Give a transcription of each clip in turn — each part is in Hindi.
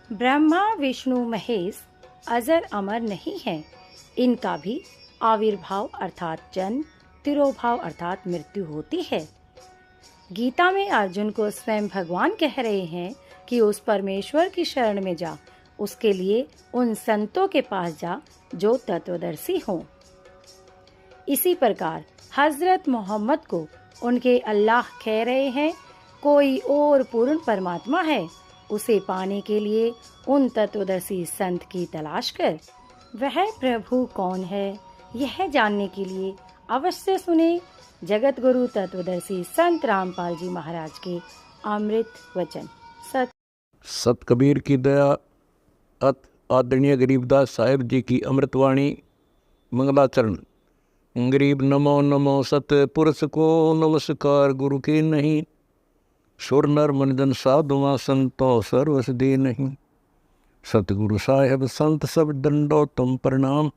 ब्रह्मा विष्णु महेश अजर अमर नहीं है, इनका भी आविर्भाव अर्थात जन्म, तिरोभाव अर्थात मृत्यु होती है। गीता में अर्जुन को स्वयं भगवान कह रहे हैं कि उस परमेश्वर की शरण में जा, उसके लिए उन संतों के पास जा जो तत्वदर्शी हों। इसी प्रकार हजरत मोहम्मद को उनके अल्लाह कह रहे हैं, कोई और पूर्ण परमात्मा है, उसे पाने के लिए उन तत्वदर्शी संत की तलाश कर। वह प्रभु कौन है, यह जानने के लिए अवश्य सुने जगत गुरु तत्वदर्शी संत रामपाल जी महाराज के अमृत वचन। सत कबीर की दया अत आदरणीय गरीबदास साहिब जी की अमृतवाणी मंगलाचरण। गरीब नमो नमो सत पुरुष को नमस्कार, गुरु के नहीं सुर नर मनजन साधुआ संतो सर्वस दे नहीं। सतगुरु साहेब संत सब दंडो तुम प्रणाम,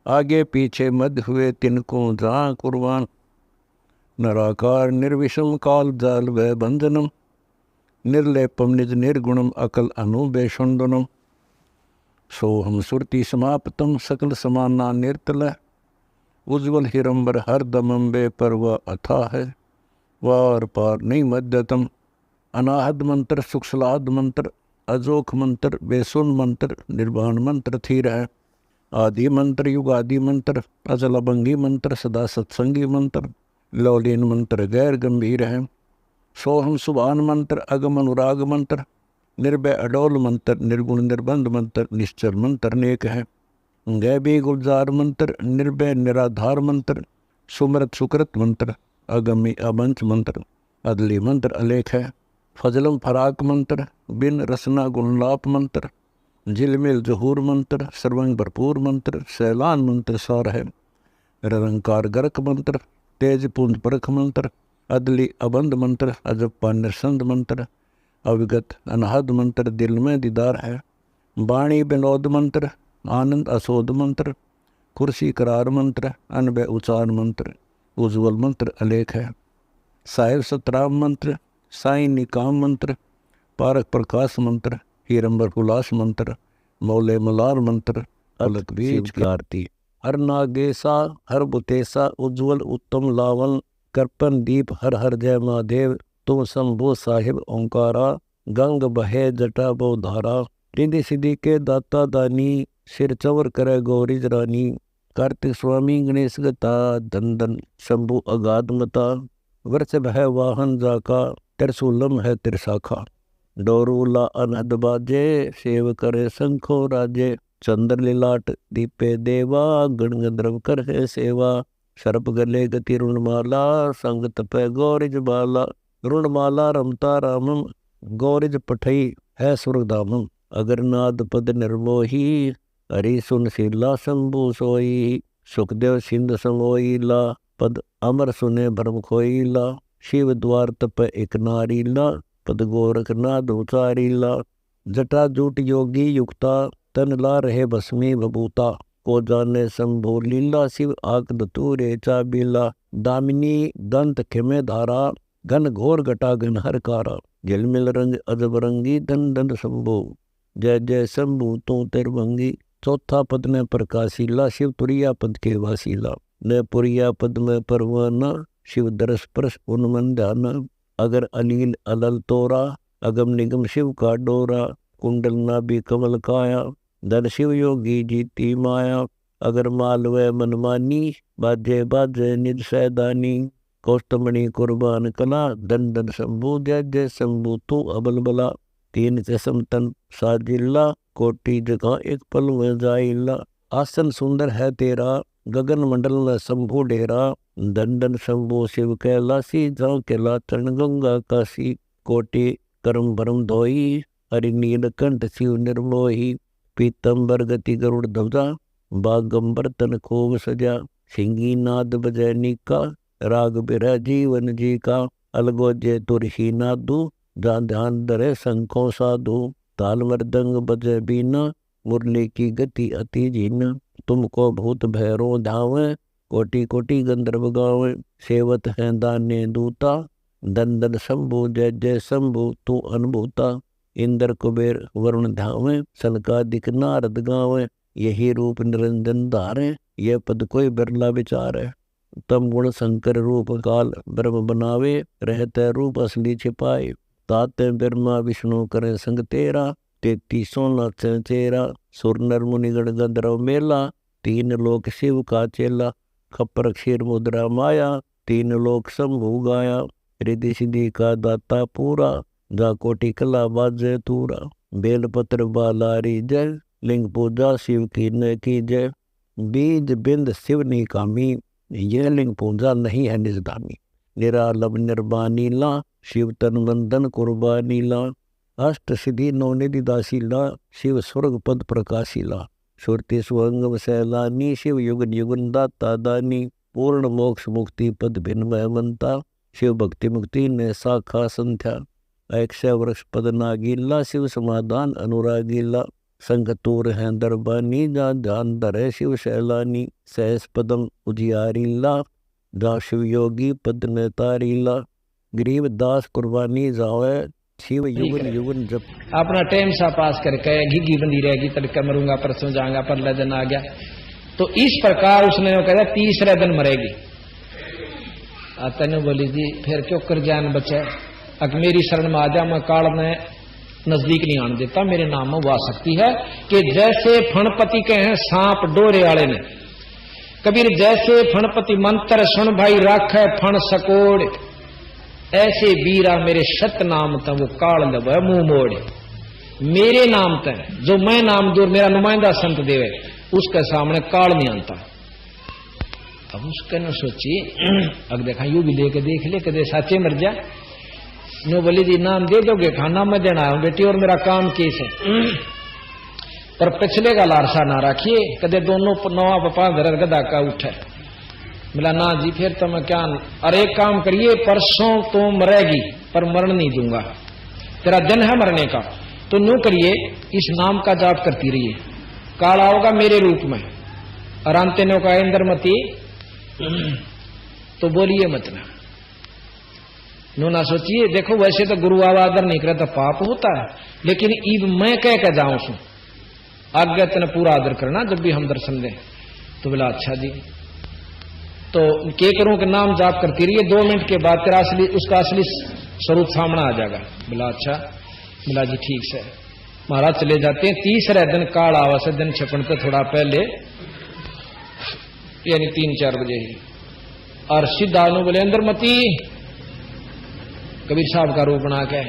आगे पीछे मध्य हुए तिनको जहाँ कुर्बान। नराकार निर्विषम काल जाल व बंधनम, निर्लेपम निज निर्गुणम अकल अनुबेषुंदनम। सोहम सुरति समाप्तम सकल समाना निर्तल, उज्ज्वल हिरंबर हर दमम बे परव अथा है। वार पार नहीं मध्यतम, अनाहद मंत्र सुखसलाद मंत्र, अजोख मंत्र बेसुन मंत्र, निर्वाण मंत्र थीर है। आदि मंत्र युगादि मंत्र, अचल अभंगी मंत्र, सदा सत्संगी मंत्र, लौलीन मंत्र गैर गंभीर है। सोहम सुभान मंत्र, अगम अनुराग मंत्र, निर्भय अडोल मंत्र, निर्गुण निर्बंध मंत्र, निश्चर मंत्र नेक है। गैबी गुलजार मंत्र, निर्भय निराधार मंत्र, सुमृत सुकृत मंत्र, अगमी अबंच मंत्र, अदली मंत्र अलेख है। फजलम फराक मंत्र, बिन रसना गुणलाप मंत्र, झिलमिल जहूर मंत्र, सर्वंग भरपूर मंत्र, सैलान मंत्र सार है। निरंकार गर्क मंत्र, तेज पुंज परख मंत्र, अदली अबंध मंत्र, अजप्पा निरसंद मंत्र, अविगत अनहद मंत्र, दिल में दीदार है। वाणी विनोद मंत्र, आनंद असोद मंत्र, कुर्सी करार मंत्र, अनबे उचार मंत्र, उज्ज्वल मंत्र अलेख है। साहिब सतराम मंत्र, साई निकाम मंत्र, पारक प्रकाश मंत्र, हीरंबर हुलास मंत्र, मौले मलार मंत्र, अलग बीज की आरती। हर नागेसा हर बुतेसा, उज्ज्वल उत्तम लावल, कर्पन दीप हर हर जय महादेव। तुम शंभु साहिब ओंकारा, गंग बहे जटा बो धारा। रिंदी सिद्धि के दाता दानी, सिर चवर करे गौरीज रानी। कार्तिक स्वामी गणेश गता, धन धन शंभु अगाध मता। वर्ष भय वाहन जाका, त्रिशूलम है त्रिशाखा। डोरूला अनहद बाजे, सेव करे शंखो राजे। चंद्र लिलाट दीपे देवा, गण गंधर्व कर है सेवा। सर्प गले गति रुणमाला, संग तपे गौरिज बाला। रुणमाला रमता रामम, गौरिज पठई है सुरधामम। अगर नाद पद निर्मोही, हरि सुन शीला शंभु सोई। सुखदेव सिंध समोईला, पद अमर सुने भ्रम खोईला। शिव द्वार तप एक नारीला, पद गोरख नाद उचारीला। जटा जूट योगी युक्ता, तन ला रहे भस्मी बबूता। को जाने शंभु लीला, शिव आक दतूरे चाबीला। दामिनी दंत खिमे धारा, घन घोर घटा घन हर कारा। झिलमिल रंग अजब रंगी, धन धन शंभु जय जय शंभु तू तिरभंगी। चौथा पद ने प्रकाशीला, शिव तुरिया पद के वासीला। न पुरिया पद में परवाना, शिव दरस परस उन्मन ध्यान। अगर अलील अलल तोरा, अगम निगम शिव का डोरा। कुंडल नाभि कमल काया, धन शिव योगी जीती माया। अगर मालवे मनमानी, बाजे बाजे निज सैदानी। कौस्तमणि कुर्बान कला, धन धन शंभु जय जय शंभु तू अबल बला। तीन चसम तन साजिला, कोटि जगह एक पल में जाइला। आसन सुंदर है तेरा, गगन मंडल में शंभु डेरा। धन धन शंभु शिव कैलासी, जाओ कैला चरण गंगा काशी। कोटि कर्म भरम धोई, हरि नीलकंठ शिव निर्मोही। पीतम्बर गति गरुड़ ध्वजा, बागंबर तन खूब सजा। सिंगी नाद बजय निका, राग बिरह जीवन जी का। अलगो जय तुरही नादू, जहाँ ध्यान धरे शंखों साधु। ताल मृदंग बजय बीना, मुरली की गति अति जीना। तुमको भूत भैरो धावे, कोटि कोटि गंधर्व गावे। सेवत हैं दाने दूता, धन धन शंभु जय जय शंभु तू अनुभूता। इंद्र कुबेर वरुण धावे, सनकादिक नारद गावे, यही रूप निरंजन धारे, यह पद कोई बिरला विचार है। तम गुण शंकर रूप काल ब्रह्म बनावे, रहते रूप असली छिपाए, ताते ब्रह्मा विष्णु करें संग तेरा, 33 लाख चेरा, सुर नर मुनिगण गंधर्व मेला, 3 लोक शिव का चेला, खप्पर क्षीर मुद्रा माया, 3 लोक शंभु गाया, रिद्धि सिद्धि का दाता पूरा, जा कोटि कला बाजे तूरा, बेलपत्र बालारी जय, लिंग पूजा शिव की न की जय, बीज बिंद शिव नी कामी, यह लिंग पूजा नहीं है निजदामी, निरालब निर्बानी ला, शिव तन वंदन कुर्बानी ला, अष्ट सिद्धि नवनिधि दासीला, शिव स्वर्ग पद प्रकाशीला, सुरति सुअंगम सैलानी, शिव युगन युगन दाता दानी, पूर्ण मोक्ष मुक्ति पद भिन्मय मंता, शिव भक्ति मुक्ति ने शाखा संध्या, 100 वृक्ष पद नागीला, शिव समाधान अनुरागीला, संग तूर है दरबानी, जा ध्यान धरे शिव शैलानी, सहस पदम उजियारीला, जा शिव योगी पद ने तारीला, गरीब दास कुर्बानी जावे, शिव युगन युगन जप। अपना टाइम सा पास करके घिघी बंदी रहेगी, तड़के मरूंगा परसों जाऊंगा, परला दिन आ गया। तो इस प्रकार उसने कहा 3रे दिन मरेगी। तेन बोली जी फिर क्यों कर जान बचे, अगर मेरी शरण में आ जा, मैं काल में नजदीक नहीं आने देता, मेरे नाम में वो आ सकती है कि जैसे फणपति के हैं सांप डोरे वाले ने, कबीर जैसे फणपति मंत्र सुन भाई राख है फण सकोड़, ऐसे वीरा मेरे सत नाम त वो काल लब मुंह मोड़, मेरे नाम त जो मैं नाम दूर मेरा नुमाइंदा संत देवे, उसके सामने काल नहीं आता। अब उसके न सोची अगर देखा यू भी लेके देख ले, कदे साचे मर जा, नो बोली जी नाम दे दोगे, खाना मैं देना हूं बेटी और मेरा काम केस है, पर पिछले का लारसा ना रखिए, कदे दोनों नवा पपा धर गदा का उठे। बोला ना जी फिर तो मैं क्या, अरे एक काम करिए परसों तो मरेगी पर मरण नहीं दूंगा, तेरा दिन है मरने का, तो न्यू करिए इस नाम का जाप करती रहिए, काल आओगा मेरे रूप में। और अंते ने कहा इंद्रमती तो बोलिए मत ना, नो ना सोचिए, देखो वैसे तो गुरु आवादर नहीं करे तो पाप होता है, लेकिन ईब मैं कह के जाऊं सू, आज्ञा तेने पूरा आदर करना जब भी हम दर्शन दें। तो बोला अच्छा जी, तो के करूं के नाम जाप करती रहिए, 2 मिनट के बाद तेरा असली उसका असली स्वरूप सामने आ जाएगा। बोला अच्छा, बोला जी ठीक से। महाराज चले जाते हैं, 3रे दिन काल आवा से दिन छपनते थोड़ा पहले, यानी 3-4 बजे ही, और सीधा नु बोले इंद्रमती, कबीर साहब का रूप बना के।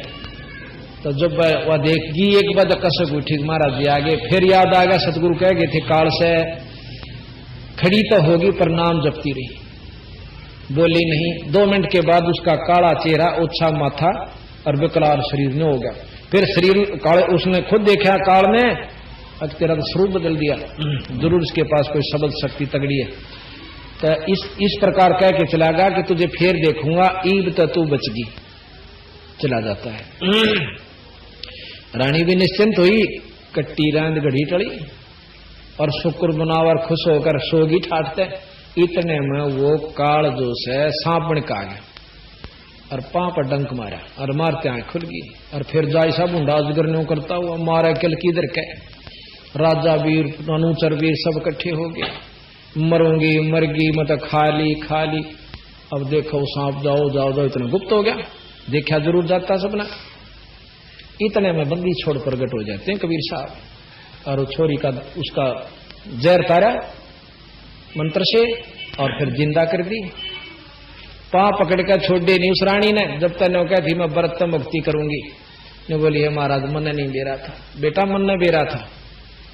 तो जब वह देखगी एक बार कसक उठी, महाराज जी आगे, फिर याद आ गया सतगुरु कह गए थे काल से खड़ी तो होगी पर नाम जपती रही, बोली नहीं। 2 मिनट के बाद उसका काला चेहरा, ओछा माथा और विकराल शरीर ने हो गया। फिर शरीर काले, उसने खुद देखा काल ने, अब तेरा तो स्वरूप बदल दिया, जरूर इसके पास कोई शब्द शक्ति तगड़ी है। तो इस प्रकार कह के चला गया कि तुझे फिर देखूंगा, ईब तो तू बचगी। चला जाता है। रानी भी निश्चिंत हुई, कट्टी रांद घड़ी टड़ी और शुक्र बनावर खुश होकर सोगी ठाटते। इतने में वो काल जो से सांप बन का गया और पांव पर डंक मारा और मारते आंख खुल गई। और फिर जाय सब उंडाजगर न्यू करता हुआ मारा किल की इधर के, राजा वीर अनुचर वीर सब इकट्ठे हो गए, मरूंगी मरगी मतलब खा ली। अब देखो सांप जाओ जाओ जाओ, इतना गुप्त हो गया, देखा जरूर जाता सबने। इतने में बंदी छोड़ प्रगट हो जाते हैं कबीर साहब, और वो छोरी का उसका जहर तारा मंत्र से और फिर जिंदा कर दी। पांव पकड़ कर छोड़ दे नहीं उस रानी ने, जब तक ने कहा थी मैं व्रत मुक्ति करूंगी। ने बोली है महाराज मन नहीं दे रहा था, बेटा मन ने दे रहा था,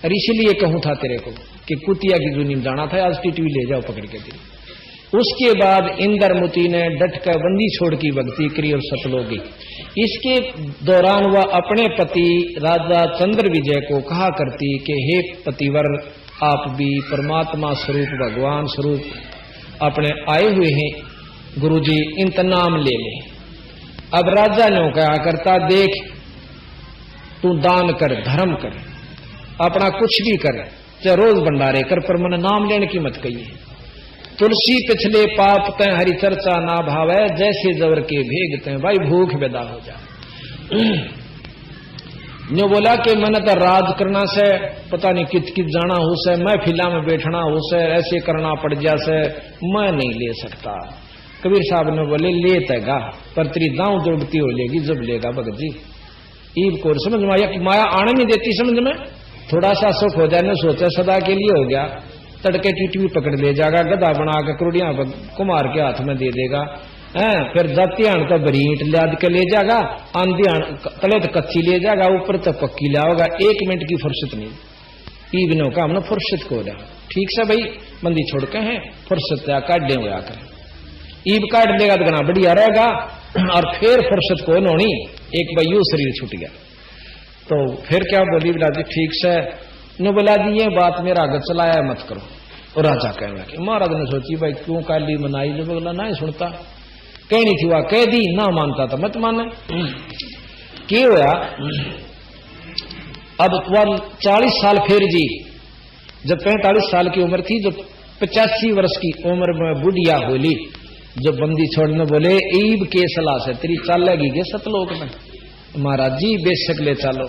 और इसीलिए कहूं था तेरे को कि कुतिया की जूनी में जाना था, आज टीटवी ले जाओ पकड़ के तेरी। उसके बाद इंद्रमुति ने डटकर बंदी छोड़ की भक्ति करी और सफल हो गई। इसके दौरान वह अपने पति राजा चंद्र विजय को कहा करती कि हे पतिवर, आप भी परमात्मा स्वरूप भगवान स्वरूप अपने आए हुए हैं, गुरुजी इनका नाम ले ले। अब राजा ने कहा करता, देख तू दान कर, धर्म कर, अपना कुछ भी कर, चाहे रोज भंडारे कर, पर मैंने नाम लेने की मत कही। तुलसी पिछले पाप तय हरि चर्चा ना भावे, जैसे जवर के भेगते हैं भाई भूख बेदा हो जा। न्यू बोला कि मैंने तो राज करना से पता नहीं कित कित जाना हो से, मैं फिला में बैठना हो से, ऐसे करना पड़ जा से, मैं नहीं ले सकता। कबीर साहब ने बोले ले तेगा पर तेरी दांव दौड़ती हो लेगी जब लेगा भगत जी। ईब को समझ में आया कि माया आने नहीं देती समझ में, थोड़ा सा सुख हो जाने सोचा सदा के लिए हो गया, तड़के टीटी पकड़ ले जाएगा, गधा बना के करोड़ियां कुमार के हाथ में दे देगा, फिर जाती आण तो बरीट लाद के ले जाएगा, आंधी तले तो कच्ची ले जाएगा, ऊपर तो पक्की लाओगा, 1 मिनट की फुर्सत नहीं। ईबनों का हमने फुर्सत को रहा ठीक से भाई बंदी छोड़ के हैं फुर्सत काटे हुए आकर ईब काट लेगा तो घना बढ़िया रहेगा, और फिर फुर्सत को नोनी एक भाई यू शरीर छूट गया। तो फिर क्या बोली बिला जी ठीक से न बोला जी ये बात मेरा आगे चलाया मत करो। और राजा कहने लगे, महाराज ने सोची भाई क्यों काली मनाई, जो बोला नहीं सुनता, कहनी थी वह कह दी, ना मानता था मत माने। क्या हुआ अब वह 40 साल फिर जी, जब 45 साल की उम्र थी, जो 85 वर्ष की उम्र में बुढ़िया होली, जो बंदी छोड़ने बोले ईब के सलाह से तेरी चाल लगी के सतलोक में। महाराज जी बेशक ले चलो,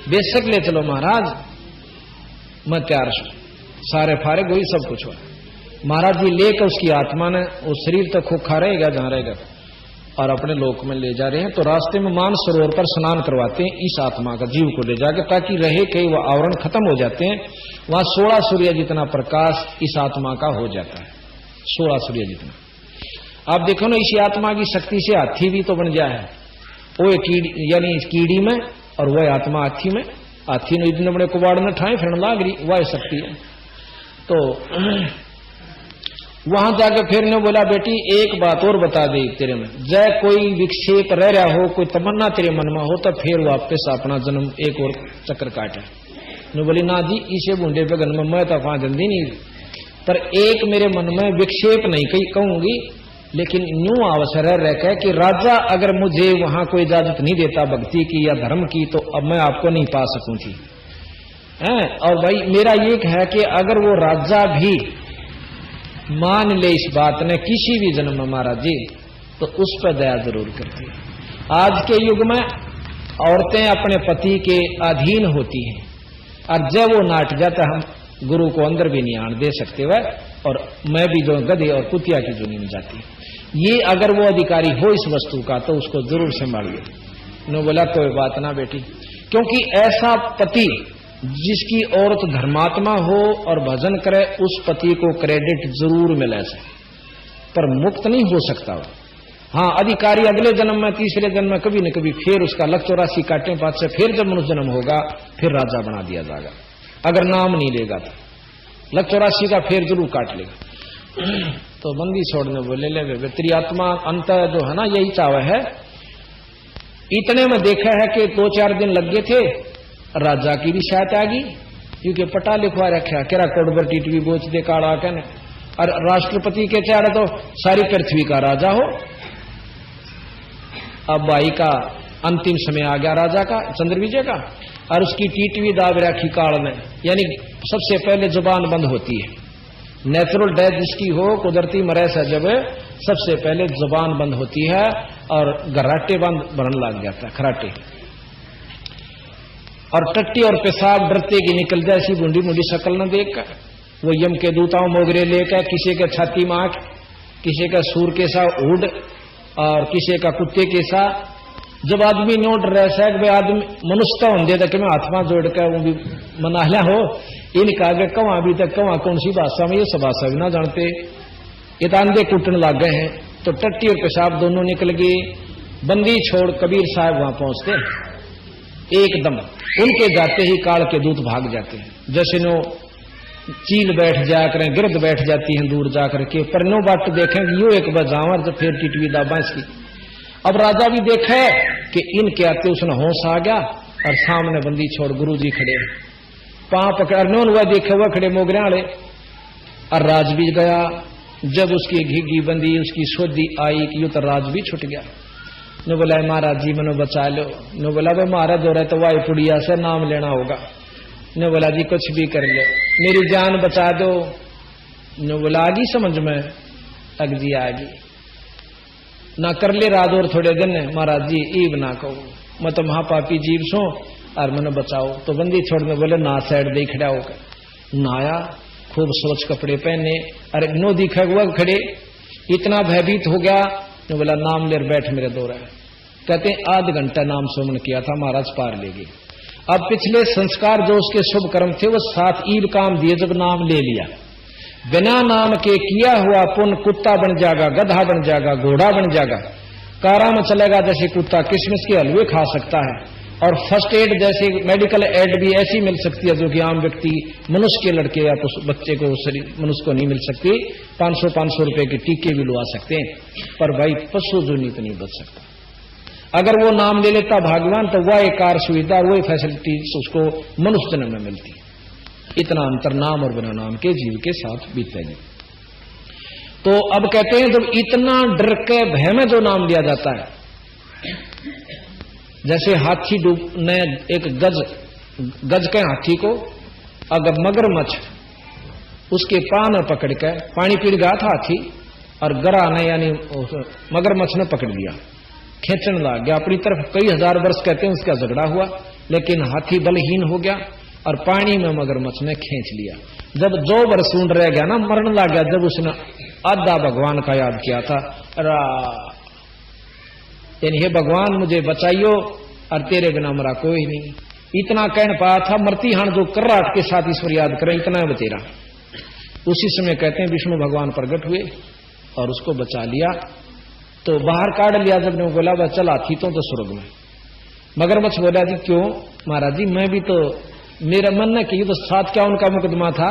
बेशक ले चलो महाराज, मैं तैयार हूं, सारे फारे गोई सब कुछ हुआ। महाराज जी लेकर उसकी आत्मा ने, वो शरीर तो खोखा रहेगा जहां रहेगा, और अपने लोक में ले जा रहे हैं। तो रास्ते में मान सरोवर पर स्नान करवाते हैं इस आत्मा का, जीव को ले जाकर, ताकि रहे कई वह आवरण खत्म हो जाते हैं। वहां 16 सूर्य जितना प्रकाश इस आत्मा का हो जाता है, 16 सूर्य जितना। आप देखो ना इसी आत्मा की शक्ति से हाथी भी तो बन गया है, वो यानी इस कीड़ी में, और वह आत्मा हाथी में। हाथी ने इतने बड़े कुबाड़ में ठाए फिर लाग रही, वह शक्ति है। तो वहां जाकर फिर ने बोला बेटी एक बात और बता दे तेरे में, जय कोई विक्षेप रह रहा हो, कोई तमन्ना तेरे मन में हो, तो फिर वापस अपना जन्म एक और चक्कर काटे। ने बोली ना जी इसे बूंदे पे गन में मैं तो वहां जल्दी नहीं, पर एक मेरे मन में विक्षेप नहीं कही कहूंगी, लेकिन यूं अवसर रह के कि राजा अगर मुझे वहां कोई इजाजत नहीं देता भक्ति की या धर्म की, तो अब मैं आपको नहीं पा सकूं थी। और भाई मेरा ये है कि अगर वो राजा भी मान ले इस बात ने किसी भी जन्म में महाराज जी, तो उस पर दया जरूर करती है। आज के युग में औरतें अपने पति के अधीन होती हैं, और जब वो नाट जाता हम गुरु को अंदर भी नहीं आने दे सकते वह, और मैं भी जो गधे और कुतिया की जुनी में जाती। ये अगर वो अधिकारी हो इस वस्तु का तो उसको जरूर संभालिए। उन्होंने बोला कोई बात ना बेटी, क्योंकि ऐसा पति जिसकी औरत धर्मात्मा हो और भजन करे, उस पति को क्रेडिट जरूर मिले से, पर मुक्त नहीं हो सकता। हाँ अधिकारी अगले जन्म में, तीसरे जन्म में कभी न कभी फिर उसका लख 84 काटे पात से फिर जब मनुष्य जन्म होगा फिर राजा बना दिया जाएगा, अगर नाम नहीं लेगा तो लख 84 का फिर जरूर काट लेगा। तो बंदी छोड़ने बोले ले तेरी आत्मा अंत जो है ना यही चाव है। इतने में देखा है कि 2-4 दिन लग गए थे, राजा की भी शायद आ गई, क्योंकि पटा लिखवा रखा केरा कोडबर टीटवी बोच दे काड़ा कहने, और राष्ट्रपति के चाहे तो सारी पृथ्वी का राजा हो। अब भाई का अंतिम समय आ गया राजा का, चंद्र विजय का, और उसकी टीटवी दाब रखी काल में, यानी सबसे पहले जुबान बंद होती है। नेचुरल डेथ जिसकी हो, कुदरती मरे से जब सबसे पहले जुबान बंद होती है और घराटे बंद बनने लग जाता है, खराटे, और टट्टी और पेशाब डरते की निकल जाए ऐसी बूंदी बूंदी शक्ल न देख कर, वो यम के दूताओं मोगरे लेकर, किसी के छाती में आंख, किसी का सूर के सा उड़, और किसी का कुत्ते के सा। जब आदमी नोट रह सक आदमी मनुष्यता होंगे तक मैं हाथ में जोड़ कर वो भी मना लिया हो, इनका आगे कवा अभी तक कवा कौन सी भाषा में, ये सब भाषा भी ना जानते, ये तांदे कूटने लग गए हैं। तो टट्टी और पेशाब दोनों निकल गए। बंदी छोड़ कबीर साहब वहां पहुंचते एकदम, उनके जाते ही काल के दूत भाग जाते हैं, जैसे नो चील बैठ जाया करें, गिरद बैठ जाती हैं दूर जाकर के, पर नो बाट देखेंगे यो एक बजावर तो फिर टिटवी दाबा इसकी। अब राजा भी देखे कि इनके आते उसने होश आ गया, और सामने बंदी छोड़ गुरु जी खड़े, पांव पकड़ने हुआ देखे हुआ खड़े मोगरे वाले, और राज भी गया। जब उसकी घिघी बंदी उसकी सोधी आई कि यो तो राज भी छुट गया। ने बोला महाराज जी मनो बचा लो। ने बोला भाई महाराज हो रहा है तो वाई पुड़िया से नाम लेना होगा। ने बोला जी कुछ भी कर लो, मेरी जान बचा दो। ने बोला आ गई समझ में, अग जी आ गई ना कर ले रात और थोड़े दिन। महाराज जी ईब ना कहो, मैं तो महापापी जीव सो, और मैंने बचाओ। तो बंदी छोड़ने बोले ना साइड दे खड़ा होकर नहाया, खूब स्वच्छ कपड़े पहने, अरे नो दिखा हुआ खड़े, इतना भयभीत हो गया। तो बोला नाम ले बैठ मेरे दो रहे। कहते आध घंटा नाम सुमन किया था, महाराज पार ले गए। अब पिछले संस्कार जो उसके शुभ कर्म थे वो 7 ईद काम दिए, जब नाम ले लिया, बिना नाम के किया हुआ पुण्य कुत्ता बन जाएगा, गधा बन जाएगा, घोड़ा बन जाएगा, कारा में चलेगा जैसे कुत्ता, किशमिश के हलवे खा सकता है, और फर्स्ट एड जैसे मेडिकल एड भी ऐसी मिल सकती है जो कि आम व्यक्ति मनुष्य के लड़के या तो बच्चे को मनुष्य को नहीं मिल सकती। 500 रुपए के टीके भी लगा सकते हैं, पर भाई पशु जो नहीं बच सकता। अगर वो नाम ले लेता भगवान तो वह एक कार सुविधा, वही फैसिलिटी उसको मनुष्य जन्म में मिलती। इतना अंतर नाम और बिना नाम के जीव के साथ बीतेंगे। तो अब कहते हैं जब इतना डर के भय में जो नाम लिया जाता है, जैसे हाथी ने एक गज के हाथी को अगर मगरमच्छ उसके पान में पकड़ के पानी पी गया था हाथी, और गरा ने यानी मगरमच्छ ने पकड़ लिया, खींचने लग गया अपनी तरफ। कई हजार वर्ष कहते हैं उसका झगड़ा हुआ, लेकिन हाथी बलहीन हो गया और पानी में मगरमच्छ ने खींच लिया। जब 2 वर्ष ऊंड रह गया ना, मरण लग गया, जब उसने आधा भगवान का याद किया था, यानी हे भगवान मुझे बचाइयो और तेरे बिना मरा कोई नहीं, इतना कहने पाया था। मरती हान जो कर्राट के साथ ईश्वर याद करें, इतना है बतेरा। उसी समय कहते हैं विष्णु भगवान प्रकट हुए और उसको बचा लिया। तो बाहर काट लिया। जब ने बोला वह चला थी तो स्वर्ग में। मगरमच्छ बोला जी क्यों महाराज जी, मैं भी तो मेरा मन न कि तो साथ क्या उनका मुकदमा था,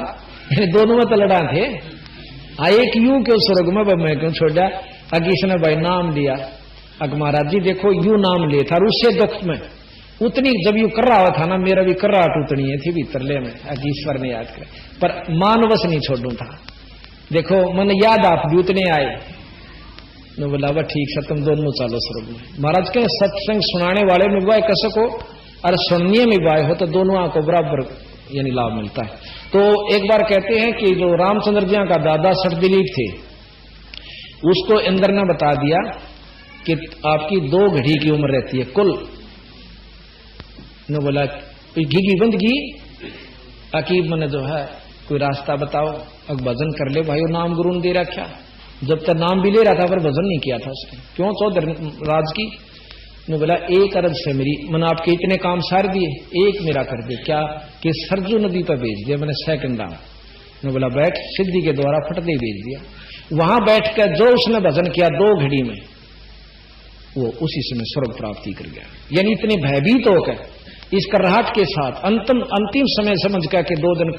दोनों में तो लड़ा थे, एक यूं क्यों स्वर्ग में, मैं क्यों छोड़ दिया। अगीश ने भाई नाम लिया, अग महाराज जी देखो यूं नाम ले था, और उससे दुख में उतनी जब यू कर रहा था ना, मेरा भी कर्राहट उतनी है थी भीतरले में। ईश्वर ने याद कर, पर मानवश नहीं छोड़ू था। देखो मन याद आप भी उतने आए। ने बोला वह ठीक है, तुम दोनों चालो स्वर्ग में। महाराज के सत्संग सुनाने वाले में वाय कसको और सुनने में वाय हो तो दोनों को बराबर यानी लाभ मिलता है। तो एक बार कहते हैं कि जो रामचंद्र जी का दादा सटदिलीप थे, उसको इंद्र ने बता दिया कि आपकी 2 घड़ी की उम्र रहती है कुल। ने बोला घी बंदगी अकीब मैंने जो है कोई रास्ता बताओ, अब भजन कर ले भाई, नाम गुरु ने दे रखा। जब तक नाम भी ले रहा था पर भजन नहीं किया था उसने। क्यों चौधरी राज की? ने बोला 1 अरब से मेरी मैंने आपके इतने काम सार दिए, एक मेरा कर दे। क्या कि सरजू नदी पर भेज दिया मैंने सेकंड दाम। ने बोला बैठ, सिद्धि के द्वारा फटते भेज दिया। वहां बैठ कर जो उसने भजन किया 2 घड़ी में, वो उसी समय स्वर्ग प्राप्ति कर गया। यानी इतने भयभीत होकर इस कर्राहट के साथ अंतिम समय समझ कर के 2 दिन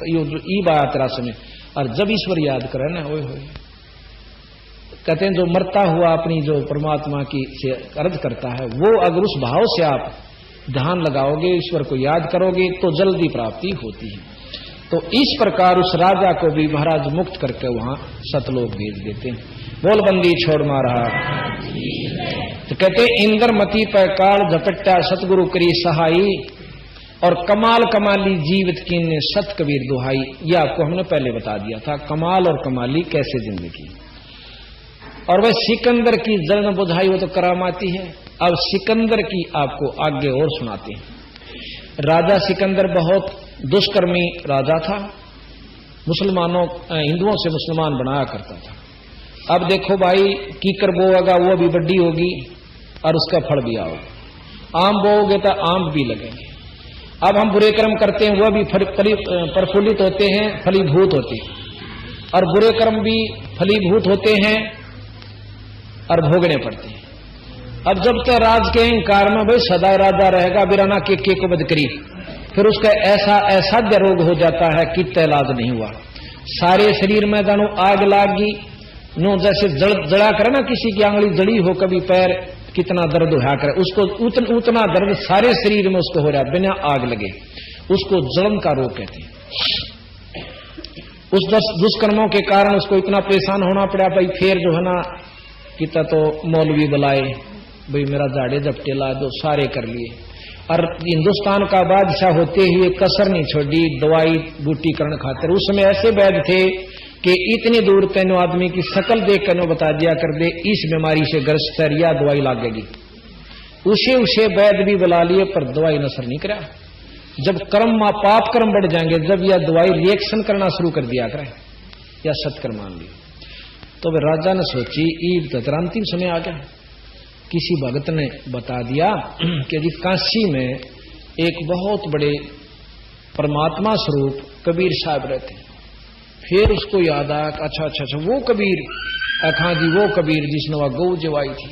ईब आया तेरा समय, और जब ईश्वर याद करे ना ओए होए, कहते हैं जो मरता हुआ अपनी जो परमात्मा की से अर्ज करता है, वो अगर उस भाव से आप ध्यान लगाओगे, ईश्वर को याद करोगे तो जल्दी प्राप्ति होती है। तो इस प्रकार उस राजा को भी महाराज मुक्त करके वहां सतलोक भेज देते हैं। बोलबंदी छोड़ मारा। तो कहते इंद्रमती पर काल झपट्टा सतगुरु करी सहाई, और कमाल कमाली जीवित की ने सत कबीर दुहाई। ये आपको हमने पहले बता दिया था, कमाल और कमाली कैसे जिंदगी। और वह सिकंदर की जल न बुझाई, वो तो करामाती है। अब सिकंदर की आपको आगे और सुनाते हैं। राजा सिकंदर बहुत दुष्कर्मी राजा था, मुसलमानों हिंदुओं से मुसलमान बनाया करता था। अब देखो भाई कीकर बोएगा वो भी बड्डी होगी और उसका फल भी आओगे, आम बोओगे तो आम भी लगेंगे। अब हम बुरे कर्म करते हैं, वह भी प्रफुल्लित होते हैं, फलीभूत होते हैं, और बुरे कर्म भी फलीभूत होते हैं और भोगने पड़ते हैं। अब जब तक राज के अहंकार में भाई सदा राजा रहेगा, बिराना के को बद करी, फिर उसका ऐसा असाध्य रोग हो जाता है कि इलाज नहीं हुआ। सारे शरीर में जानो आग लागी, नो जैसे जड़ा करे ना, किसी की आंगली जड़ी हो, कभी पैर कितना दर्द होया करे, उसको उतना दर्द सारे शरीर में उसको हो रहा है बिना आग लगे, उसको जलन का रोग कहते हैं। उस दुष्कर्मों के कारण उसको इतना परेशान होना पड़ा। भाई फिर जो है ना कितना तो मौलवी बुलाए, भाई मेरा झाड़े झपटे ला दो, सारे कर लिए। और हिंदुस्तान का बादशाह होते हुए कसर नहीं छोड़ी दवाई बूटी करण खातिर। उस समय ऐसे वैद्य थे कि इतनी दूर तेनो आदमी की शकल देख कर बता दिया कर दे इस बीमारी से ग्रस्त है या दवाई लागेगी। उसे वैद्य भी बुला लिए पर दवाई नसर नहीं करा। जब कर्म पाप कर्म बढ़ जाएंगे, जब यह दवाई रिएक्शन करना शुरू कर दिया करे, या सत्कर्म मान लिया, तो वे राजा ने सोची ईद तो अंतिम समय आ गया। किसी भगत ने बता दिया कि जी काशी में एक बहुत बड़े परमात्मा स्वरूप कबीर साहब रहते हैं। फिर उसको याद आया, अच्छा अच्छा अच्छा वो कबीर, अखा जी वो कबीर जिसने वह गौ जवाई थी।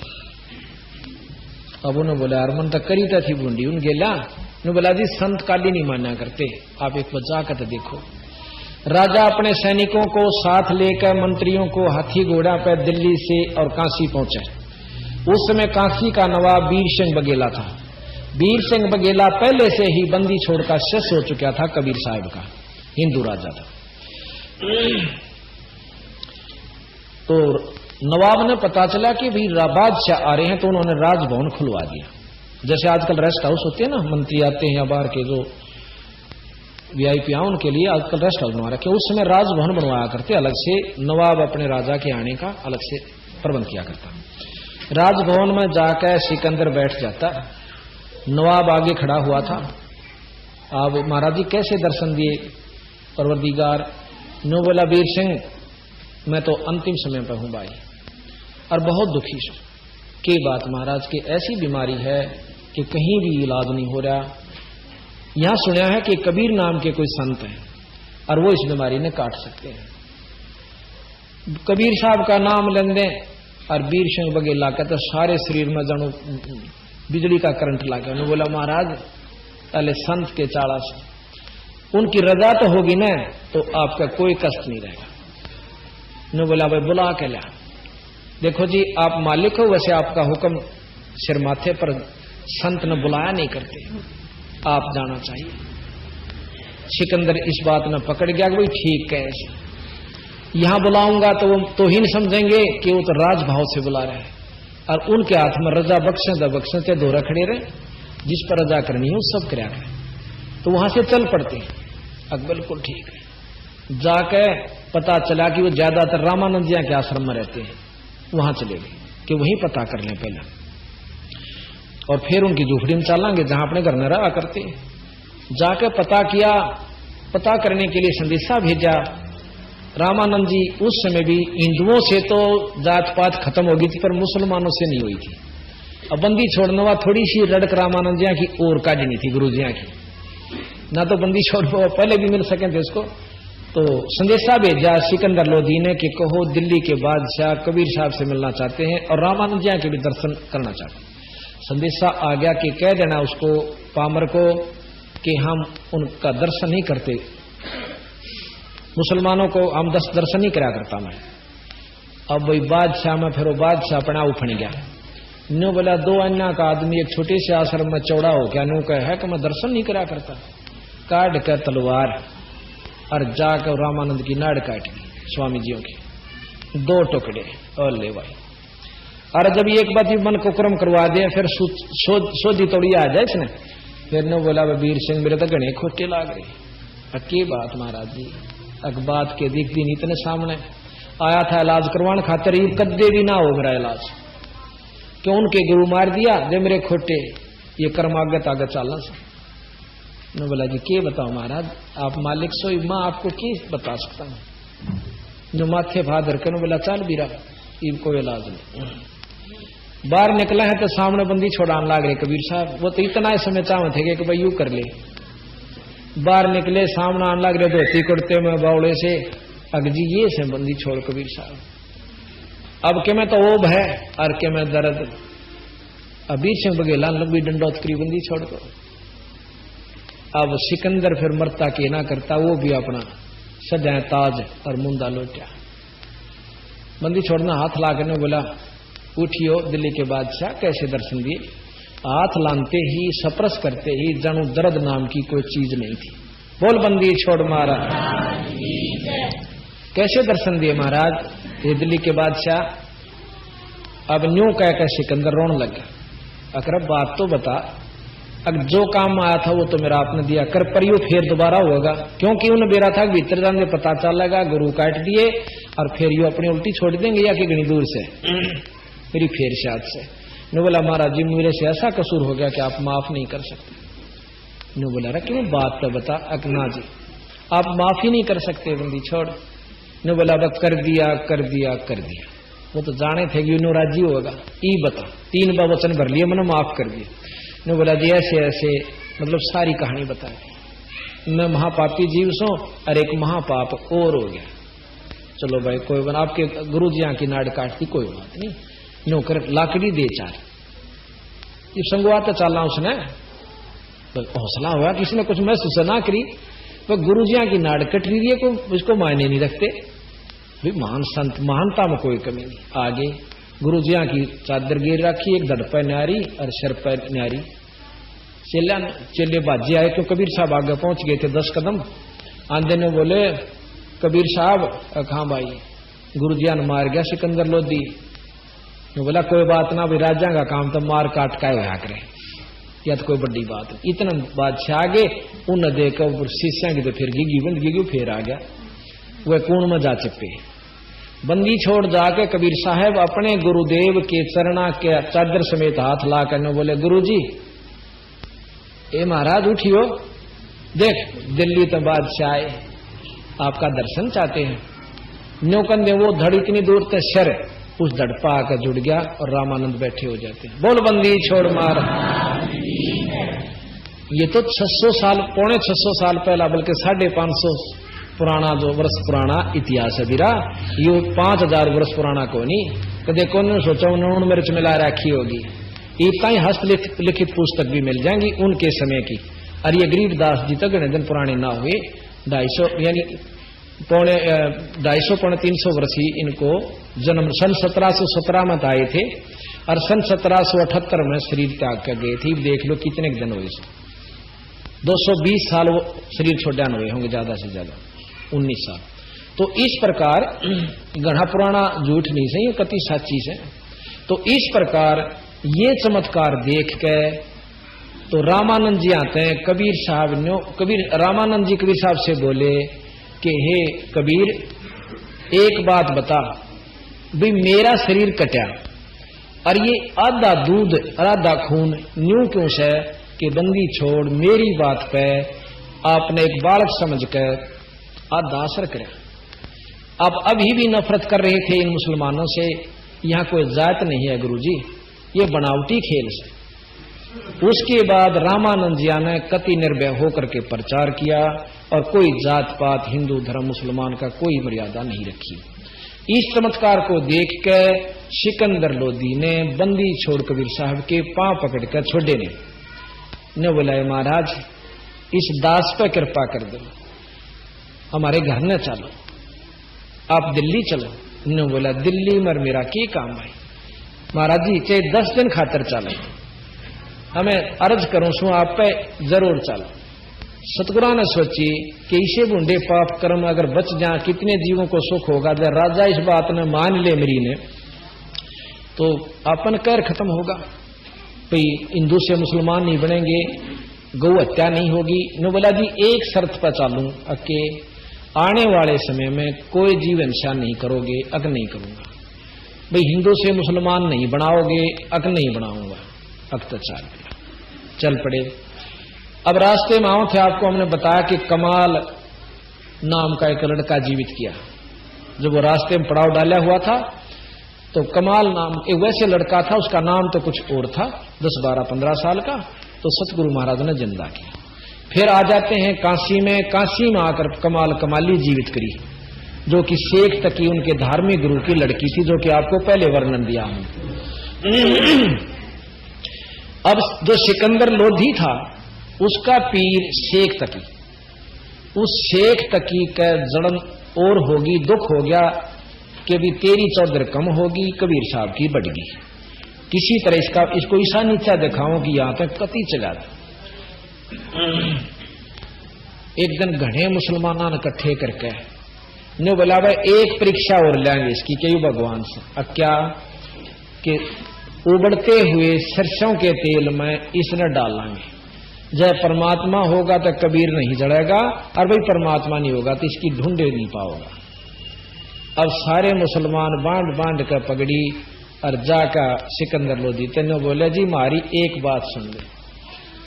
अब उन्होंने बोला यार मन तक करी थी बूंदी उन गेला। उन्होंने बोला जी संत काली नहीं माना करते, आप एक बार जाकर तो देखो। राजा अपने सैनिकों को साथ लेकर मंत्रियों को हाथी घोड़ा पर दिल्ली से और काशी पहुंचे। उस समय काशी का नवाब वीर सिंह बघेला था। वीर सिंह बघेला पहले से ही बंदी छोड़कर शेष हो चुका था, कबीर साहब का हिंदू राजा था। तो नवाब ने पता चला कि भी बादशाह आ रहे हैं, तो उन्होंने राजभवन खुलवा दिया। जैसे आजकल रेस्ट हाउस होते हैं ना, मंत्री आते हैं या बाहर के जो वीआईपी उनके लिए आजकल रेस्ट हाउस बनवा रखे। उस समय राजभवन बनवाया करते अलग से, नवाब अपने राजा के आने का अलग से प्रबंध किया करता। राजभवन में जाकर सिकंदर बैठ जाता, नवाब आगे खड़ा हुआ था। अब महाराज जी कैसे दर्शन दिए परवरदिगार? नो बोला वीर सिंह मैं तो अंतिम समय पर हूं भाई, और बहुत दुखी हूं। की बात महाराज की ऐसी बीमारी है कि कहीं भी इलाज नहीं हो रहा। यहां सुना है कि कबीर नाम के कोई संत हैं और वो इस बीमारी ने काट सकते हैं। कबीर साहब का नाम लें दें और वीर सिंह बघेला का तो सारे शरीर में जानो बिजली का करंट लगा। उन्होंने बोला महाराज पहले संत के चाड़ा से उनकी रजा तो होगी ना, तो आपका कोई कष्ट नहीं रहेगा। उन्होंने बोला भाई बुला के ला। देखो जी आप मालिक हो, वैसे आपका हुक्म सिर माथे पर, संत ने बुलाया नहीं करते, आप जाना चाहिए। सिकंदर इस बात में पकड़ गया कि भाई ठीक है, यहां बुलाऊंगा तो वो तो ही नहीं समझेंगे कि वो तो राजभाव से बुला रहे हैं, और उनके हाथ में रजा बख्शे थे दो रखड़े रहे, जिस पर रजा करनी है सब कराया करें। तो वहां से चल पड़ते हैं। अब बिल्कुल ठीक है। जाके पता चला कि वो ज्यादातर रामानंद जी के आश्रम में रहते हैं, वहां चले गए कि वहीं पता कर लें पहले, और फिर उनकी झूपड़ी में चलेंगे जहां अपने घर में रहा करते। जाके पता किया, पता करने के लिए संदेशा भेजा। रामानंद जी उस समय भी हिंदुओं से तो जात पात खत्म हो गई थी, पर मुसलमानों से नहीं हुई थी। अब बंदी छोड़ने वाला थोड़ी सी रड़क रामानंद जी की और काटनी थी गुरु जी की, ना तो बंदी छोड़ पहले भी मिल सके थे उसको। तो संदेशा भेजा सिकंदर लोधी ने कि कहो दिल्ली के बादशाह कबीर साहब से मिलना चाहते हैं और रामानंद जी के भी दर्शन करना चाहते हैं। संदेशा आ गया कि कह देना उसको पामर को कि हम उनका दर्शन नहीं करते, मुसलमानों को हम दर्शन नहीं करा करता मैं। अब वही बादशाह में फिर वो बादशाह अपना उफण गया। न्यू बोला दो अन्ना का आदमी एक छोटे से आश्रम में चौड़ा हो गया, न्यू कह है कि मैं दर्शन नहीं करा करता। काट कर तलवार और जाकर रामानंद की नाड़ काट दी स्वामी जियों की, दो टुकड़े और ले भाई। और जब एक बात मन को क्रम करवा दे फिर सोधी तोड़ी आ जाए इसने। फिर ने बोला वीर सिंह मेरे तो घने खोटे लाग रहे। की बात महाराज जी? बात के दिख दिन इतने सामने आया था इलाज करवाने खातिर, ये कद्दे भी ना हो मेरा इलाज, क्यों उनके गुरु मार दिया जे मेरे खोटे, ये कर्म आगत आगे चलना से। ने बोला जी के बताओ महाराज, आप मालिक सोई मां आपको की बता सकता हूं। जो माथे भादर के बोला चल बीरा इनको इलाज नहीं। बाहर निकला है तो सामने बंदी छोड़ाने लाग रहे कबीर साहब। वो तो इतना ही समय चाहे थे कि भाई यू कर ले। बाहर निकले सामने आने लग रहे धोती कुर्ते में बावड़े से, अगजी ये से बंदी छोड़ कबीर साहब। अब के मैं तो ओब है और के मैं दर्द। अबीर सिंह बघेला लंबी डंडौत करी बंदी छोड़ दो। अब सिकंदर फिर मरता के ना करता, वो भी अपना सजाए ताज और मुंदा लोटिया। बंदी छोड़ना हाथ ला करने बोला उठियो दिल्ली के बादशाह, कैसे दर्शन दिए? हाथ लानते ही सप्रस करते ही जानू दर्द नाम की कोई चीज नहीं थी। बोल बंदी छोड़ महाराज, कैसे दर्शन दिए महाराज? ये दिल्ली के बादशाह। अब न्यू कह कर सिकंदर रोने लग गया। अकरब बात तो बता, अब जो काम आया था वो तो मेरा आपने दिया कर, पर यू फिर दोबारा होगा, क्योंकि उन्हें बेरा था भीतर जाने पता चल लगा गुरु काट दिए और फिर यू अपनी उल्टी छोड़ देंगे या कि घनी दूर से मेरी फेर शायद से। ने बोला महाराज जी मेरे से ऐसा कसूर हो गया कि आप माफ नहीं कर सकते। ने बोला रहा क्यों बात तो बता। अकना जी आप माफी नहीं कर सकते बंदी छोड़। ने बोला बस कर दिया कर दिया कर दिया। वो तो जाने थे कि उन्हों राजी होगा। ई बता 3 बार वचन भर लिए मैंने माफ कर दिया। ने बोला जी ऐसे ऐसे मतलब सारी कहानी बता दी। मैं महापापी जीव सो और एक महापाप और हो गया। चलो भाई कोई बना आपके गुरु जी की नाड़ काटती कोई बात नहीं। नौकर लाकड़ी दे 4 ये संगवा तो चलना उसने तो हौसला हुआ किसी ने कुछ महसूस ना करी। तो गुरु जी की नाड़ कट रही है को उसको मायने नहीं रखते भाई। महान संत महानता में कोई कमी नहीं। आगे गुरु जी की चादर गिर रखी एक धड़ पर न्यारी और सिर पर न्यारी। चेले बाजे आए तो कबीर साहब आगे पहुंच गए थे 10 कदम। आंधे ने बोले कबीर साहब हाँ भाई गुरु जी ने मार गया सिकंदर लोधी। ने बोला कोई बात ना भाई राजा का काम तो मार काट का होया करे या तो कोई बड़ी बात नहीं। इतना बादशाह आगे उन देखकर शीशिया की तो फिर गिगी बंद गिगी फिर आ गया। वह कूण में जा चिपे बंदी छोड़ जाके कबीर साहब अपने गुरुदेव के चरणा के चादर समेत हाथ ला कर बोले गुरु जी ए महाराज उठियो देख दिल्ली तो बादशाह आए आपका दर्शन चाहते हैं। न्यो कंधे वो धड़ इतनी दूर तक शर उस धड़ पा आकर जुड़ गया और रामानंद बैठे हो जाते हैं। बोल बंदी छोड़ मार। ये तो 600 साल 650 साल पहला बल्कि 550 पुराना जो वर्ष पुराना इतिहास है बिरा। ये 5000 वर्ष पुराना को नहीं कदे कौन सोचा उन्होंने मिर्च मिला रखी होगी। इतना ही हस्तलिखित पुस्तक भी मिल जाएंगी उनके समय की। और ये गरीबदास जी तक दिन पुराने ना हुए 250 यानी 250-300 वर्ष ही इनको जन्म सन 1717 में आए थे और सन 1778 में शरीर त्याग कर गए थे। देख लो कितने दिन हुए 220 साल वो शरीर छोड़ा हुए होंगे ज्यादा से ज्यादा 19 साल। तो इस प्रकार घना पुराना झूठ नहीं सही कति साची से। तो इस प्रकार ये चमत्कार देख के तो रामानंद जी आते हैं। कबीर साहब ने रामानंद जी कबीर साहब से बोले कि हे कबीर एक बात बता भाई मेरा शरीर कटा और ये आधा दूध और आधा खून न्यू क्यों से कि बंदी छोड़ मेरी बात पे आपने एक बालक समझकर आधा असर करे। आप अभी भी नफरत कर रहे थे इन मुसलमानों से। यहाँ कोई जात नहीं है गुरुजी ये बनावटी खेल से। उसके बाद रामानंद जी ने कति निर्भय होकर के प्रचार किया और कोई जात पात हिंदू धर्म मुसलमान का कोई मर्यादा नहीं रखी। इस चमत्कार को देख के सिकंदर लोधी ने बंदी छोड़ कबीर साहब के पांव पकड़कर छोड़े ने बोला महाराज इस दास पर कृपा कर दो हमारे घर न चलो आप दिल्ली चलो। ने बोला दिल्ली में मेरा क्या काम भाई महाराज जी चाहे 10 दिन खातर चलो हमें अर्ज करूं सु आप पे जरूर चलो। सतगुरु ने सोची कि इसे बूंदे पाप कर्म अगर बच जाए कितने जीवों को सुख होगा। जब राजा इस बात ने मान ले मेरी ने तो अपन कहर खत्म होगा भाई हिंदू से मुसलमान नहीं बनेंगे गौ हत्या नहीं होगी। ने बोला जी एक शर्त पर चालू अके आने वाले समय में कोई जीव हिंसा नहीं करोगे अक नहीं करूंगा भाई हिंदू से मुसलमान नहीं बनाओगे अक नहीं बनाऊंगा। अक तो चल पड़े। अब रास्ते में आओ थे आपको हमने बताया कि कमाल नाम का एक लड़का जीवित किया। जब वो रास्ते में पड़ाव डाला हुआ था तो कमाल नाम एक वैसे लड़का था उसका नाम तो कुछ और था 10, 12, 15 साल का। तो सतगुरु महाराज ने जिंदा किया। फिर आ जाते हैं काशी में आकर कमाल कमाली जीवित करी जो कि शेख तकी उनके धार्मिक गुरु की लड़की थी जो कि आपको पहले वर्णन दिया हूं। अब जो सिकंदर लोधी था उसका पीर शेख तकी। उस शेख तकी का जड़न और होगी दुख हो गया कि भी तेरी चौधर कम होगी कबीर साहब की बढ़ गई। किसी तरह इसको ईसा नीचा दिखाओ कि यहां तक कति चला था। एक दिन घने मुसलमाना ने इकट्ठे करके ने बोला भाई एक परीक्षा और लेंगे इसकी कई भगवान से क्या कि उबड़ते हुए सरसों के तेल में इसने डालेंगे जय परमात्मा होगा तो कबीर नहीं जड़ेगा और भाई परमात्मा नहीं होगा तो इसकी ढूंढे नहीं पाओगा। अब सारे मुसलमान बांध कर पगड़ी और जाकर सिकंदर लोधी तेने बोले जी मारी एक बात सुन ले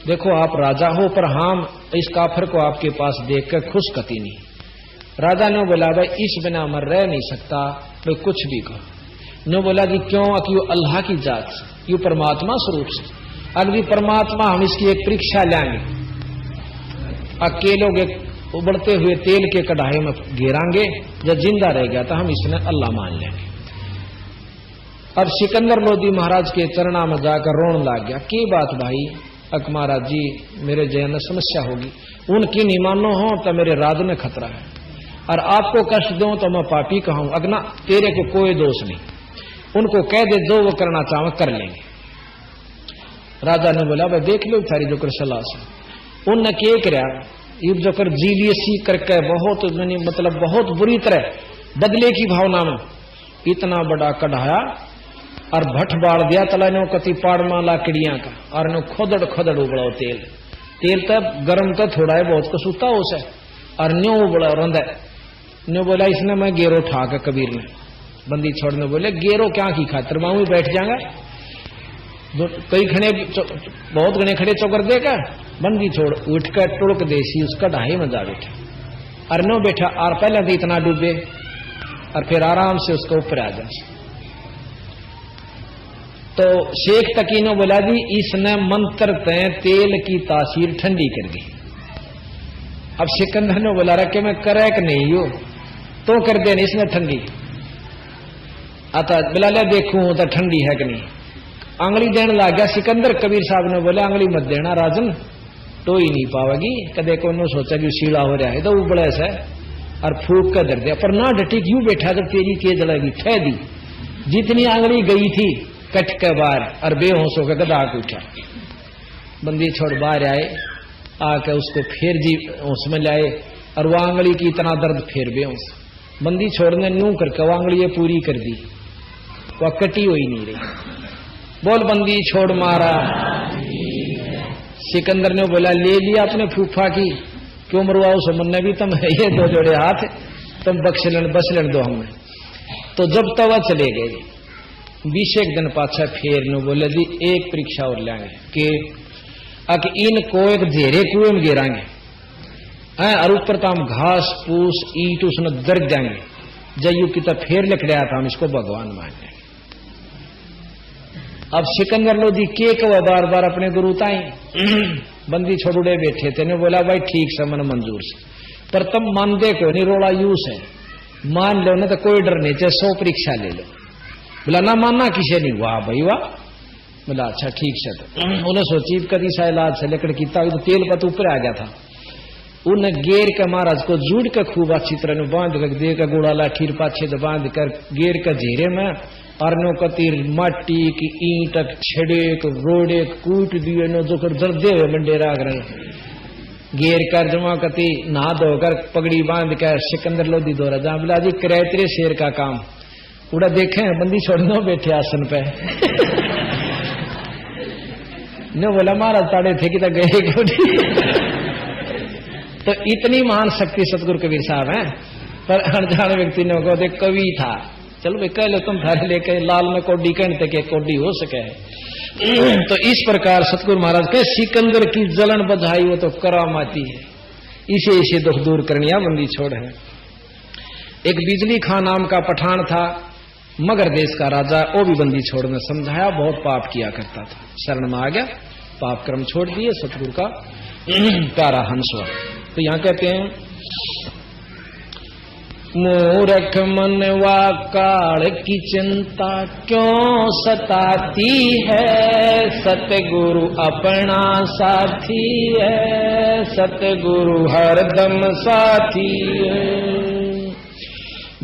देखो आप राजा हो, पर हम इस काफर को आपके पास देखकर खुश कती नहीं। राजा ने बोला भाई इस बिना मैं रह नहीं सकता, भाई कुछ भी कहो। ने बोला कि क्यों, कि वो अल्लाह की जात से, ये परमात्मा स्वरूप से, अगर परमात्मा हम इसकी एक परीक्षा लेंगे, अकेले एक उबलते हुए तेल के कढ़ाई में गिरांगे, जब जिंदा रह गया तो हम इसने अल्लाह मान लेंगे। अब सिकंदर लोदी महाराज के चरणा में जाकर रोने लग गया। की बात भाई? अक महाराज जी मेरे जय में समस्या होगी, उनकी नहीं मानो हो तो मेरे राज में खतरा है, और आपको कष्ट दो तो मैं पापी कहूं। अगना तेरे को कोई दोष नहीं, उनको कह दे जो वो करना चाहो कर लेंगे। राजा ने बोला भाई देख लो थारी जो कर सलाह से। उनने के करया युद्ध जो कर जीलियसी करके बहुत मतलब बहुत बुरी तरह बदले की भावना में इतना बड़ा कढ़ाया और भट्ट बाढ़ दिया तला ने कति पाड़मा लाकड़ियां का, और ने खोदड़ खोदड़ उबड़ाओ तेल। तेल तब गर्म तो थोड़ा है बहुत कसूता हो से, और न्यो उबड़ा रंधा ने बोला इसने मैं गेरो ठाक कबीर ने बंदी छोड़ने बोले गेरो क्या की खातर मैं बैठ जाऊंगा, कई खड़े बहुत घने खड़े चौकर देगा। बंदी छोड़ उठ कर टुड़क देसी उसका ढाई में जा बैठा, और नो बैठा और पहले तो इतना डूबे और फिर आराम से उसको ऊपर आ जाए। तो शेख तकीनो बोला दी इसने मंत्र तय तेल की तासीर ठंडी कर दी। अब सिकंदर ने बोला रहा कि मैं करे कि नहीं यो तो कर दे इसने ठंडी आता बोला ले देखूं तो ठंडी है कि नहीं। आंगली देने लग गया सिकंदर। कबीर साहब ने बोला आंगली मत देना राजन, तो ही नहीं पावेगी। कदे को सोचा कि शीला हो रहा है तो उबड़े से और फूक कर दर दिया, पर ना डटी क्यों बैठा जब तेरी के जलेगी ठह दी। जितनी आंगली गई थी कट के बाहर और बेहोश होकर गदा को उठा। बंदी छोड़ बाहर आए, आके उसको फिर जी होश में लाए और वो आंगली की इतना दर्द फिर बेहोश। बंदी छोड़ने नू करके वो आंगली पूरी कर दी, वह कटी हुई नहीं रही। बोल बंदी छोड़ मारा। सिकंदर ने बोला ले लिया अपने फूफा की, क्यों मरवाओ सुमन भी तुम ये दो जोड़े हाथ तुम बसलन दो हमें। तो जब तवा चले गए 20 दिन पाछा फिर ने बोले जी एक परीक्षा और लेंगे कि इनको एक धेरे कुएं में गिराएंगे और ऊपर तो हम घास फूस ईट उसने दर्द देंगे। जयू की तो फिर लिख रहा था हम इसको भगवान मान लेंगे। अब सिकंदर लोधी के कवा बार बार अपने गुरु ताई बंदी छोड़ुड़े बैठे थे ने बोला भाई ठीक से मन मंजूर से, पर तुम मान दे को नहीं रोड़ा यूस है, मान लो ना तो कोई डर नहीं, चाहे 100 परीक्षा ले लो। बोला ना मानना किसे नहीं। वाह भाई वाह। बोला अच्छा ठीक से। तो उन्हें सोची कभी सा इलाज से लेकर किता तो तेल पत ऊपर आ गया था। उन्हें गेर के महाराज को जुड़ के खूब अच्छी तरह बांध कर दे कर गुड़ा लाठी पाछे तो बांध कर गेर के घेरे में अरनो कतिर माटी की ईंट छेड़े रोड़े कूट दिए नो जो कर दर्दे हुए मंडे राग रहे गेर कर जमा कती नहा धोकर पगड़ी बांध कर सिकंदर लोधी दौरा जहां बिला जी करे तेरे शेर का काम उड़ा देखे बंदी छोड़ना बैठे आसन पे ने बोला महाराज ताड़े थे कि गए क्यों नहीं। तो इतनी महान शक्ति सतगुरु कबीर साहब हैं। पर अनजान व्यक्ति ने को देख कवि था, चलो भाई कह लो तुम थारे लेके लाल में कोडी कहते के कोडी हो सके है। तो इस प्रकार सतगुरु महाराज के सिकंदर की जलन बधाई वो तो करामाती है, इसे इसे दुख दूर करनिया बंदी छोड़ है। एक बिजली खां नाम का पठान था, मगर देश का राजा, वो भी बंदी छोड़ में समझाया, बहुत पाप किया करता था, शरण में आ गया, पाप कर्म छोड़ दिए, सतगुरु का प्यारा हंस हुआ। तो यहां कहते हैं मूर्ख मनवा काल की चिंता क्यों सताती है, सतगुरु अपना साथी है, सतगुरु हरदम साथी है।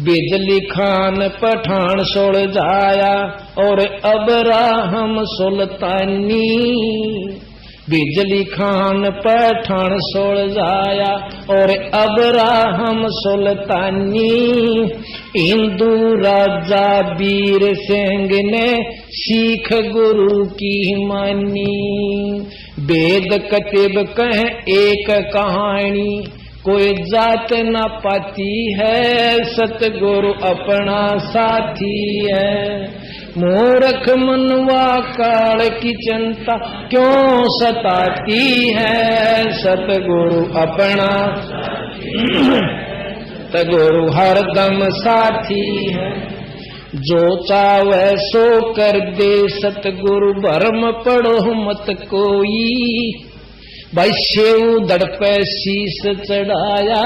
बिजली खान पठान सोड़ जाया और अब्राहम सुल्तानी, बिजली खान पठान सोड़ जाया और अब्राहम सुल्तानी। हिंदू राजा वीर सिंह ने सीख गुरु की मानी, वेद कतिब कह एक कहानी, कोई जात न पाती है, सतगुरु अपना साथी है। मूर्ख मनवा काल की चिंता क्यों सताती है, सतगुरु अपना सतगुरु हरदम साथी है। जो चावे सो कर दे सतगुरु भरम पड़ो मत कोई, भाई सेऊ दड़पे शीस चढ़ाया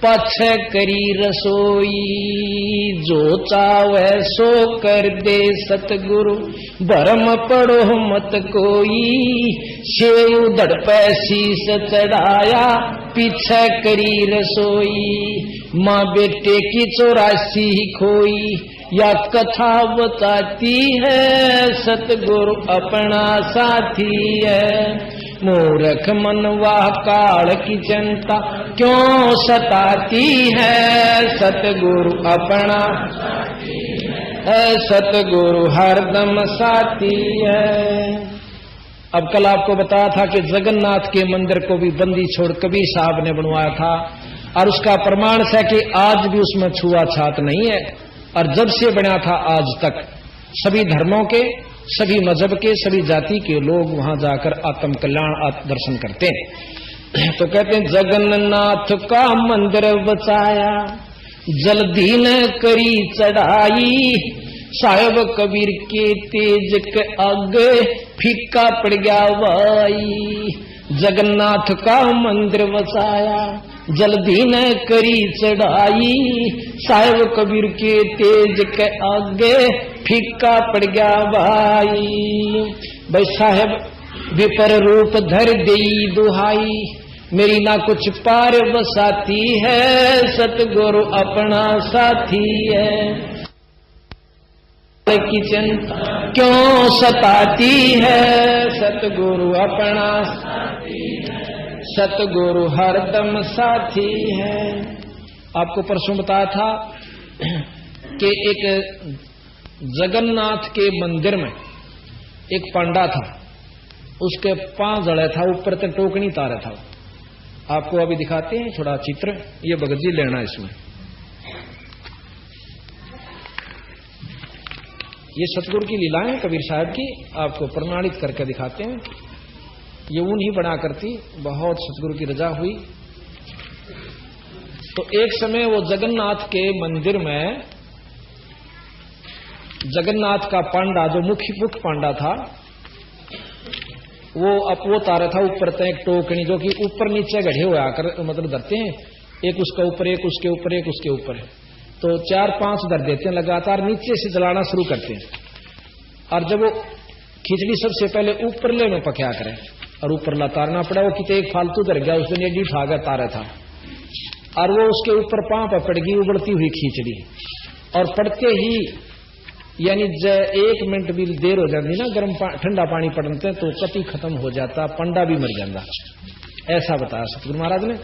पाछे करी रसोई। जो चावे सो कर दे सतगुरु भरम पड़ो मत कोई, सेऊ दड़पे शीस चढ़ाया पीछे करी रसोई। माँ बेटे की 84 खोई या कथा बताती है, सतगुरु अपना साथी है। मूर्ख मनवा काल की चिंता क्यों सताती है, सतगुरु अपना है, सतगुरु हरदम साथी है। अब कल आपको बताया था कि जगन्नाथ के मंदिर को भी बंदी छोड़ कबीर साहब ने बनवाया था, और उसका प्रमाण है कि आज भी उसमें छुआछात नहीं है। और जब से बना था आज तक सभी धर्मों के, सभी मजहब के, सभी जाति के लोग वहां जाकर आत्म कल्याण दर्शन करते हैं। तो कहते हैं जगन्नाथ का मंदिर बचाया जल्दी न करी चढ़ाई, साहेब कबीर के तेज के आगे फीका पड़ गया भाई। जगन्नाथ का मंदिर बचाया जल्दी न करी चढ़ाई, साहेब कबीर के तेज के आगे फीका पड़ गया भाई। भाई साहेब विपर रूप धर देई दुहाई, मेरी ना कुछ पार बसाती है, सतगुरु अपना साथी है। की चिंता क्यों सताती है, सतगुरु अपना साथी है, सतगुरु हरदम साथी है। आपको परसों बताया था कि एक जगन्नाथ के मंदिर में एक पंडा था, उसके 5 जड़े था, ऊपर तक टोकनी तारा था। आपको अभी दिखाते हैं थोड़ा चित्र, ये भगत जी लेना इसमें। ये सतगुरु की लीलाएं कबीर साहब की आपको प्रमाणित करके दिखाते हैं। ये ऊन ही बना करती, बहुत सतगुरु की रजा हुई। तो एक समय वो जगन्नाथ के मंदिर में जगन्नाथ का पांडा, जो मुख्य पांडा था, वो तारा था ऊपर तक एक टोकनी, जो कि ऊपर नीचे गढ़े हुए आकर मतलब धरते हैं, एक उसका ऊपर, एक उसके ऊपर, एक उसके ऊपर। तो 4-5 धर देते हैं लगातार, नीचे से जलाना शुरू करते हैं। और जब वो खिचड़ी सबसे पहले ऊपर ले में पका करें और ऊपर ला तारना पड़ा, वो कितने एक फालतू धर गया, उस दिन एडी ठागा तारा था, और वो उसके ऊपर पांव पर पड़ गई उबलती हुई खिचड़ी। और पड़ते ही यानी 1 मिनट भी देर हो जाती ना, गर्म ठंडा पानी पड़ते तो कति खत्म हो जाता, पंडा भी मर जाता, ऐसा बताया सतगुरु महाराज ने।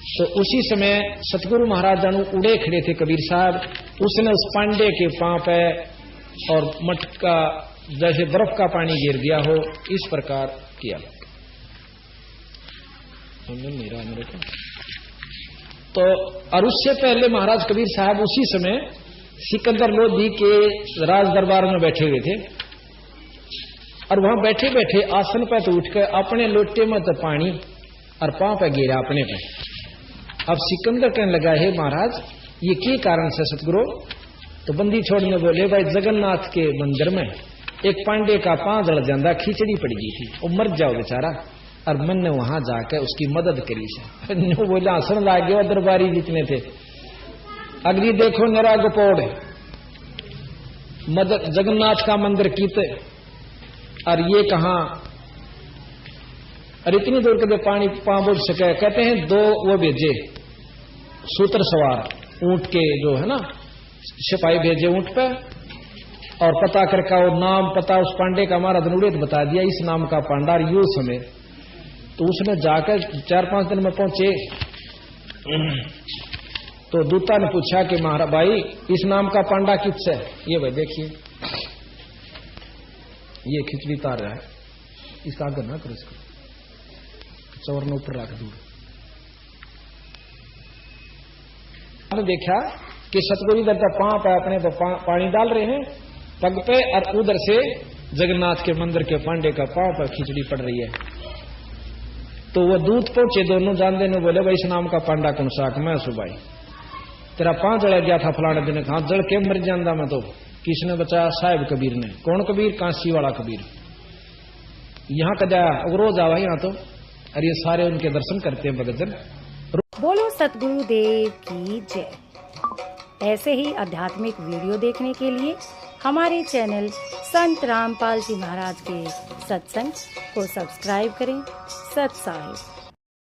तो उसी समय सतगुरु महाराज जानू उड़े खड़े थे कबीर साहब, उसने उस पांडे के पांव पे और मटका जैसे बर्फ का पानी गिर दिया हो, इस प्रकार किया। मेरा मेरे को तो, और उससे पहले महाराज कबीर साहब उसी समय सिकंदर लोधी के राज दरबार में बैठे हुए थे, और वहां बैठे बैठे आसन पे तो उठकर अपने लोटे में तो पानी और पांव पे गिरा अपने पे। अब सिकंदर कहने लगा, हे महाराज ये के कारण से सतगुरु? तो बंदी छोड़ने बोले, भाई जगन्नाथ के मंदिर में एक पांडे का पांव जड़ जाता, खिचड़ी पड़ गई थी, वो मर जाओ बेचारा, और मन ने वहां जाकर उसकी मदद करी से। बोला हसन लाग गया दरबारी जितने थे, अगली देखो नरा गोपोड़ मदद जगन्नाथ का मंदिर कीते, और ये कहां, और इतनी दूर के पानी पांव बुझ सके। कहते हैं 2 वो भेजे सूत्र सवार ऊंट के, जो है ना सिपाही भेजे ऊंट पे, और पता करके वो नाम पता उस पांडे का हमारा धनुड़े बता दिया, इस नाम का पांडा यू समय। तो उसने जाकर 4-5 दिन में पहुंचे। तो दूता ने पूछा कि महाराज भाई इस नाम का पांडा किससे? ये भाई देखिए ये खिचड़ी तार रहा है, इसका आगे ना करो, इसको चौर ने ऊपर रख दूर। हमने देखा कि सतगुरु इधर का पांव पे अपने पानी डाल रहे हैं, पग पे, और उधर से जगन्नाथ के मंदिर के पांडे का पांव पर खिचड़ी पड़ रही है। तो वो दूध पहुंचे, दोनों जानते ने बोले भाई इस नाम का पांडा कौन सा? मैं सुबाई तेरा पांव जड़ गया था फलाने दिन। कहा जड़ के मर जाता मैं तो। किसने बचाया? साहिब कबीर ने। कौन कबीर? कांसी वाला कबीर। यहाँ कदा रोज आवा यहाँ तो, और ये सारे उनके दर्शन करते हैं भगतजन। बोलो सतगुरुदेव की जय। ऐसे ही आध्यात्मिक वीडियो देखने के लिए हमारे चैनल संत रामपाल जी महाराज के सत्संग को सब्सक्राइब करें। सत साहिब।